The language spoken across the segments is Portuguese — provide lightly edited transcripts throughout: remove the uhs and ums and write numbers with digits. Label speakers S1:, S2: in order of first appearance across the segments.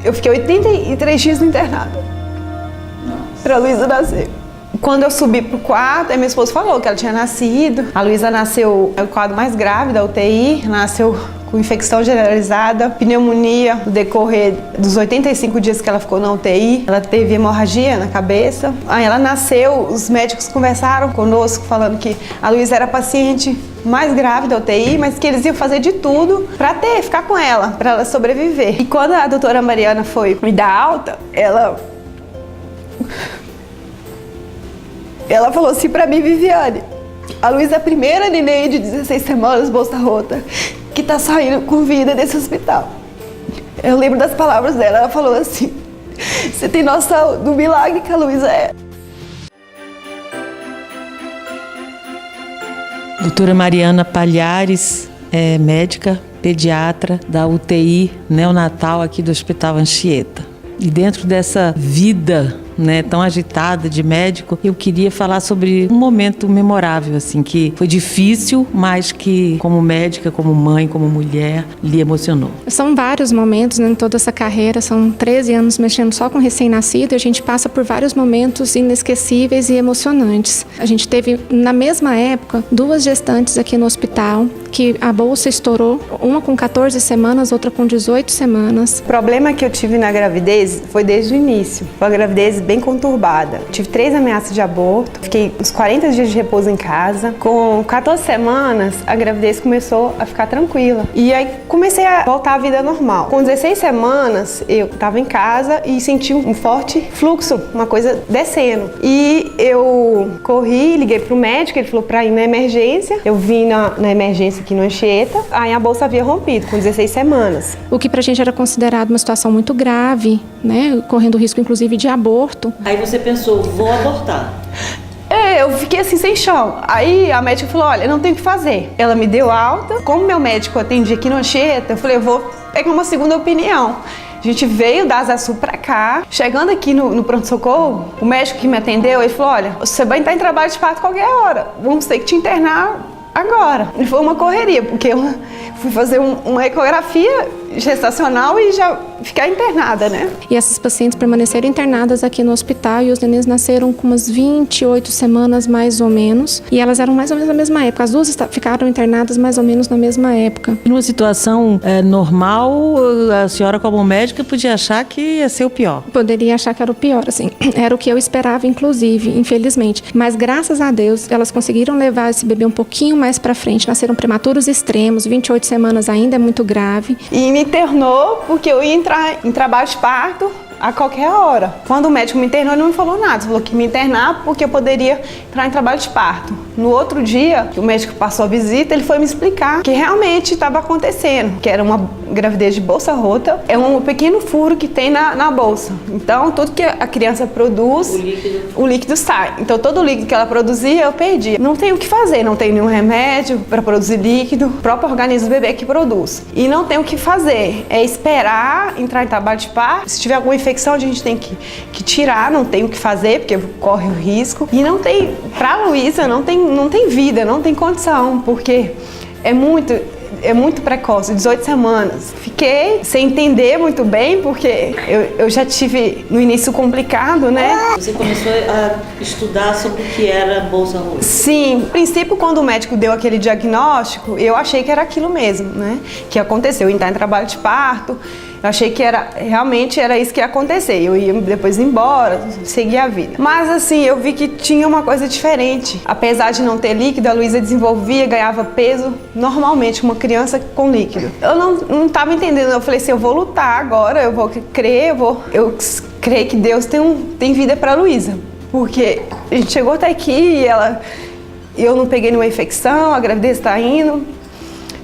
S1: Eu fiquei 83 dias internada pra Luísa nascer. Quando eu subi pro quarto, a minha esposa falou que ela tinha nascido. A Luísa nasceu no quadro mais grave da UTI, nasceu com infecção generalizada, pneumonia no decorrer dos 85 dias que ela ficou na UTI. Ela teve hemorragia na cabeça. Aí ela nasceu, os médicos conversaram conosco falando que a Luísa era a paciente mais grave da UTI, mas que eles iam fazer de tudo pra ficar com ela, pra ela sobreviver. E quando a doutora Mariana foi me dar alta, ela falou assim pra mim: Viviane, a Luísa é a primeira neném de 16 semanas, bolsa rota, que tá saindo com vida desse hospital. Eu lembro das palavras dela, ela falou assim: você tem noção do milagre que a Luísa é?
S2: Doutora Mariana Palhares é médica, pediatra da UTI neonatal aqui do Hospital Anchieta. E dentro dessa vida, né, tão agitada de médico, eu queria falar sobre um momento memorável, assim, que foi difícil, mas que como médica, como mãe, como mulher, lhe emocionou.
S3: São vários momentos, né, em toda essa carreira, são 13 anos mexendo só com recém-nascido e a gente passa por vários momentos inesquecíveis e emocionantes. A gente teve, na mesma época, 2 gestantes aqui no hospital, que a bolsa estourou, uma com 14 semanas, outra com 18 semanas.
S1: O problema que eu tive na gravidez foi desde o início. Foi uma gravidez bem conturbada. Tive 3 ameaças de aborto, fiquei uns 40 dias de repouso em casa. Com 14 semanas, a gravidez começou a ficar tranquila. E aí comecei a voltar à vida normal. Com 16 semanas, eu estava em casa e senti um forte fluxo, uma coisa descendo. E eu corri, liguei pro médico, ele falou pra ir na emergência. Eu vim na emergência aqui no Anchieta, aí a bolsa havia rompido com 16 semanas.
S3: O que pra gente era considerado uma situação muito grave, né, correndo risco inclusive de aborto.
S2: Aí você pensou, vou abortar.
S1: Eu fiquei assim sem chão. Aí a médica falou: olha, não tem o que fazer. Ela me deu alta. Como meu médico atendia aqui no Anchieta, eu falei: eu vou pegar uma segunda opinião. A gente veio da Asa Sul pra cá. Chegando aqui no pronto-socorro, o médico que me atendeu, ele falou: olha, você vai entrar em trabalho de parto qualquer hora. Vamos ter que te internar agora. E foi uma correria, porque eu fui fazer uma ecografia gestacional e já ficar internada, né?
S3: E essas pacientes permaneceram internadas aqui no hospital e os nenéns nasceram com umas 28 semanas mais ou menos. E elas eram mais ou menos na mesma época. As duas ficaram internadas mais ou menos na mesma época.
S2: Numa situação normal, a senhora como médica podia achar que ia ser o pior.
S3: Poderia achar que era o pior, assim. Era o que eu esperava, inclusive, infelizmente. Mas graças a Deus, elas conseguiram levar esse bebê um pouquinho mais pra frente. Nasceram prematuros extremos, 28 semanas ainda é muito grave.
S1: E me internou porque eu ia entrar em trabalho de parto a qualquer hora. Quando o médico me internou, ele não me falou nada. Ele falou que me internar porque eu poderia entrar em trabalho de parto. No outro dia, que o médico passou a visita, ele foi me explicar que realmente estava acontecendo, que era uma gravidez de bolsa rota, é um pequeno furo que tem na bolsa. Então, tudo que a criança produz, o líquido sai. Então, todo o líquido que ela produzia, eu perdi. Não tem o que fazer, não tem nenhum remédio para produzir líquido, o próprio organismo do bebê que produz. E não tem o que fazer, é esperar entrar em trabalho de parto. Se tiver alguma infecção, a gente tem que tirar, não tem o que fazer, porque corre o risco. E não tem, pra Luísa, não tem vida, não tem condição, porque é muito precoce, 18 semanas. Fiquei sem entender muito bem, porque eu já tive no início complicado, né?
S2: Você começou a estudar sobre o que era bolsa rota?
S1: Sim, no princípio, quando o médico deu aquele diagnóstico, eu achei que era aquilo mesmo, né? Que aconteceu, eu entrar em trabalho de parto. Eu achei que realmente era isso que ia acontecer. Eu ia depois embora, seguir a vida. Mas assim, eu vi que tinha uma coisa diferente. Apesar de não ter líquido, a Luísa desenvolvia, ganhava peso normalmente, uma criança com líquido. Eu não estava entendendo. Eu falei assim, eu vou lutar agora, eu vou crer, eu creio que Deus tem vida para a Luísa. Porque a gente chegou até aqui e eu não peguei nenhuma infecção, a gravidez está indo.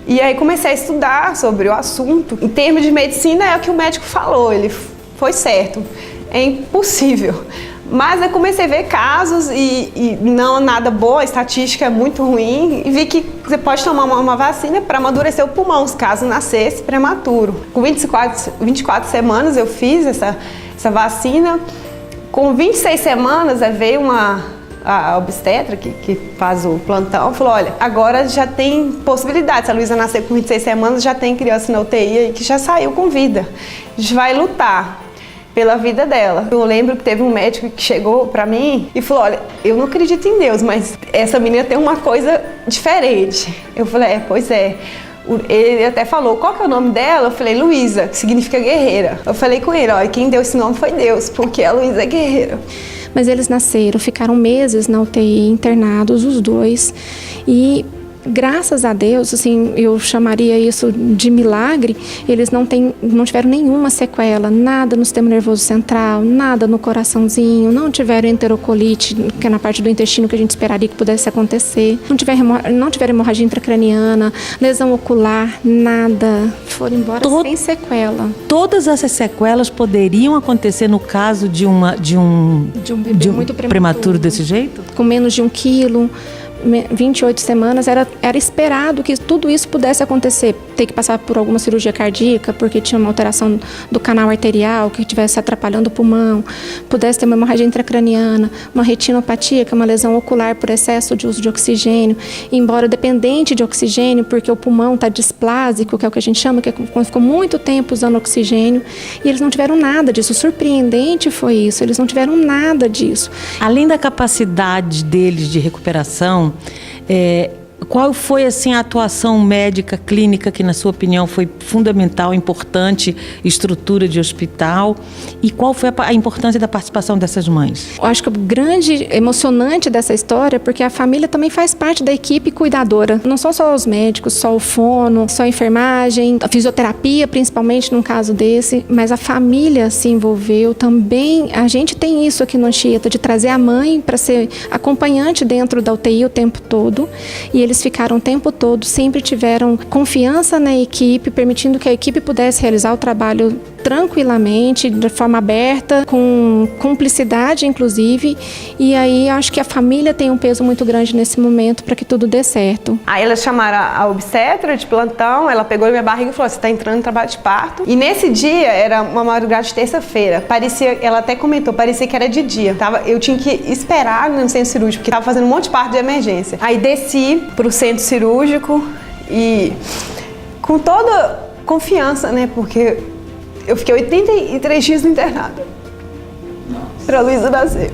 S1: E aí comecei a estudar sobre o assunto. Em termos de medicina, é o que o médico falou, ele foi certo. É impossível. Mas eu comecei a ver casos e não nada boa, a estatística é muito ruim. E vi que você pode tomar uma vacina para amadurecer o pulmão, caso nascesse prematuro. Com 24 semanas eu fiz essa vacina. Com 26 semanas veio a obstetra que faz o plantão, falou, olha, agora já tem possibilidade, se a Luísa nascer com 26 semanas, já tem criança na UTI que já saiu com vida. A gente vai lutar pela vida dela. Eu lembro que teve um médico que chegou pra mim e falou, olha, eu não acredito em Deus, mas essa menina tem uma coisa diferente. Eu falei, pois é. Ele até falou, qual que é o nome dela? Eu falei, Luísa, que significa guerreira. Eu falei com ele, olha, quem deu esse nome foi Deus, porque a Luísa é guerreira.
S3: Mas eles nasceram, ficaram meses na UTI, internados os dois, e graças a Deus, assim, eu chamaria isso de milagre, eles não tiveram nenhuma sequela, nada no sistema nervoso central, nada no coraçãozinho, não tiveram enterocolite, que é na parte do intestino que a gente esperaria que pudesse acontecer, não tiveram hemorragia intracraniana, lesão ocular, nada, foram embora sem sequela.
S2: Todas essas sequelas poderiam acontecer no caso de um bebê muito prematuro desse jeito?
S3: Com menos de 1 quilo, 28 semanas, era esperado que tudo isso pudesse acontecer. Ter que passar por alguma cirurgia cardíaca, porque tinha uma alteração do canal arterial, que estivesse atrapalhando o pulmão, pudesse ter uma hemorragia intracraniana, uma retinopatia, que é uma lesão ocular por excesso de uso de oxigênio, embora dependente de oxigênio, porque o pulmão está displásico, que é o que a gente chama, que é quando ficou muito tempo usando oxigênio, e eles não tiveram nada disso. O surpreendente foi isso, eles não tiveram nada disso.
S2: Além da capacidade deles de recuperação, qual foi assim a atuação médica, clínica, que na sua opinião foi fundamental, importante, estrutura de hospital, e qual foi a importância da participação dessas mães?
S3: Eu acho que o grande emocionante dessa história é porque a família também faz parte da equipe cuidadora. Não são só os médicos, só o fono, só a enfermagem, a fisioterapia, principalmente num caso desse, mas a família se envolveu também. A gente tem isso aqui no Anchieta, de trazer a mãe para ser acompanhante dentro da UTI o tempo todo, e eles ficaram o tempo todo, sempre tiveram confiança na equipe, permitindo que a equipe pudesse realizar o trabalho tranquilamente, de forma aberta, com cumplicidade, inclusive. E aí acho que a família tem um peso muito grande nesse momento para que tudo dê certo.
S1: Aí elas chamaram a obstetra de plantão, ela pegou minha barriga e falou, você está entrando em trabalho de parto. E nesse dia, era uma madrugada de terça-feira, ela até comentou, parecia que era de dia. Eu tinha que esperar no centro cirúrgico, porque estava fazendo um monte de parto de emergência. Aí desci pro centro cirúrgico e com toda confiança, né, porque eu fiquei 83 dias internada pra Luísa nascer.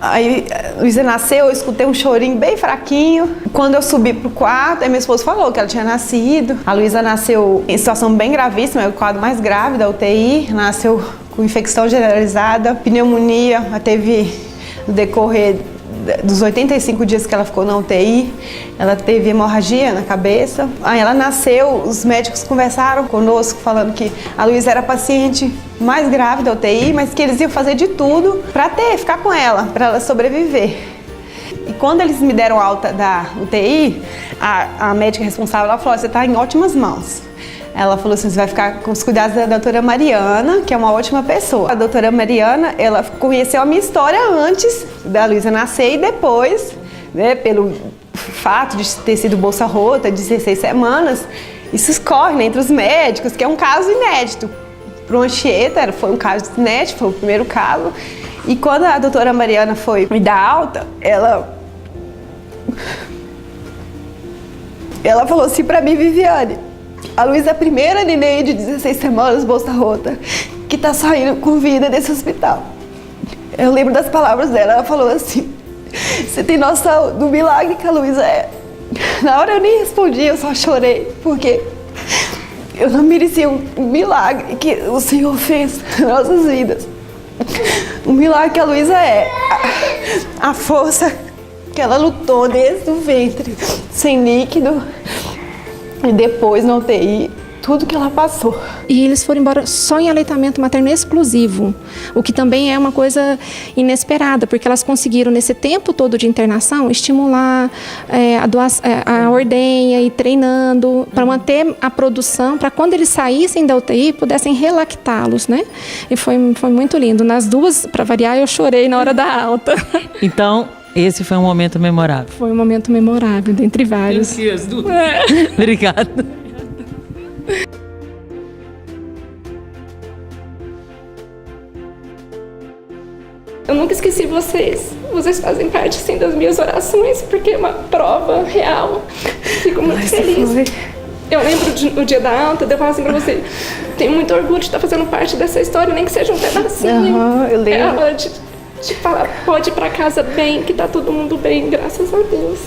S1: Aí a Luísa nasceu, eu escutei um chorinho bem fraquinho. Quando eu subi pro quarto, aí meu esposo falou que ela tinha nascido. A Luísa nasceu em situação bem gravíssima, é o quadro mais grave da UTI. Nasceu com infecção generalizada, pneumonia, ela teve no decorrer dos 85 dias que ela ficou na UTI, ela teve hemorragia na cabeça. Aí ela nasceu, os médicos conversaram conosco falando que a Luísa era a paciente mais grave da UTI, mas que eles iam fazer de tudo para ficar com ela, para ela sobreviver. E quando eles me deram alta da UTI, a médica responsável ela falou, você está em ótimas mãos. Ela falou assim, você vai ficar com os cuidados da doutora Mariana, que é uma ótima pessoa. A doutora Mariana, ela conheceu a minha história antes da Luísa nascer e depois, né, pelo fato de ter sido bolsa rota, 16 semanas, isso escorre, né, entre os médicos, que é um caso inédito. Para o Anchieta, foi um caso inédito, foi o primeiro caso. E quando a doutora Mariana foi me dar alta, ela falou assim para mim, Viviane, a Luísa é a primeira neném de 16 semanas, bolsa rota, que tá saindo com vida desse hospital. Eu lembro das palavras dela, ela falou assim, você tem noção do milagre que a Luísa é? Na hora eu nem respondi, eu só chorei, porque eu não merecia um milagre que o Senhor fez nas nossas vidas. O milagre que a Luísa é, a força que ela lutou desde o ventre, sem líquido, e depois na UTI, tudo que ela passou.
S3: E eles foram embora só em aleitamento materno exclusivo, o que também é uma coisa inesperada, porque elas conseguiram, nesse tempo todo de internação, estimular a ordenha e treinando para manter a produção, para quando eles saíssem da UTI, pudessem relactá-los, né? E foi muito lindo. Nas duas, para variar, eu chorei na hora da alta.
S2: Então, esse foi um momento memorável.
S3: Foi um momento memorável, dentre vários.
S2: Obrigada.
S4: Eu nunca esqueci vocês. Vocês fazem parte, sim, das minhas orações, porque é uma prova real. Fico muito feliz. Eu lembro do dia da alta, eu falo assim pra você, tenho muito orgulho de estar fazendo parte dessa história, nem que seja um pedacinho.
S1: Eu lembro.
S4: É hora de falar, pode ir pra casa bem, que tá todo mundo bem, graças a Deus.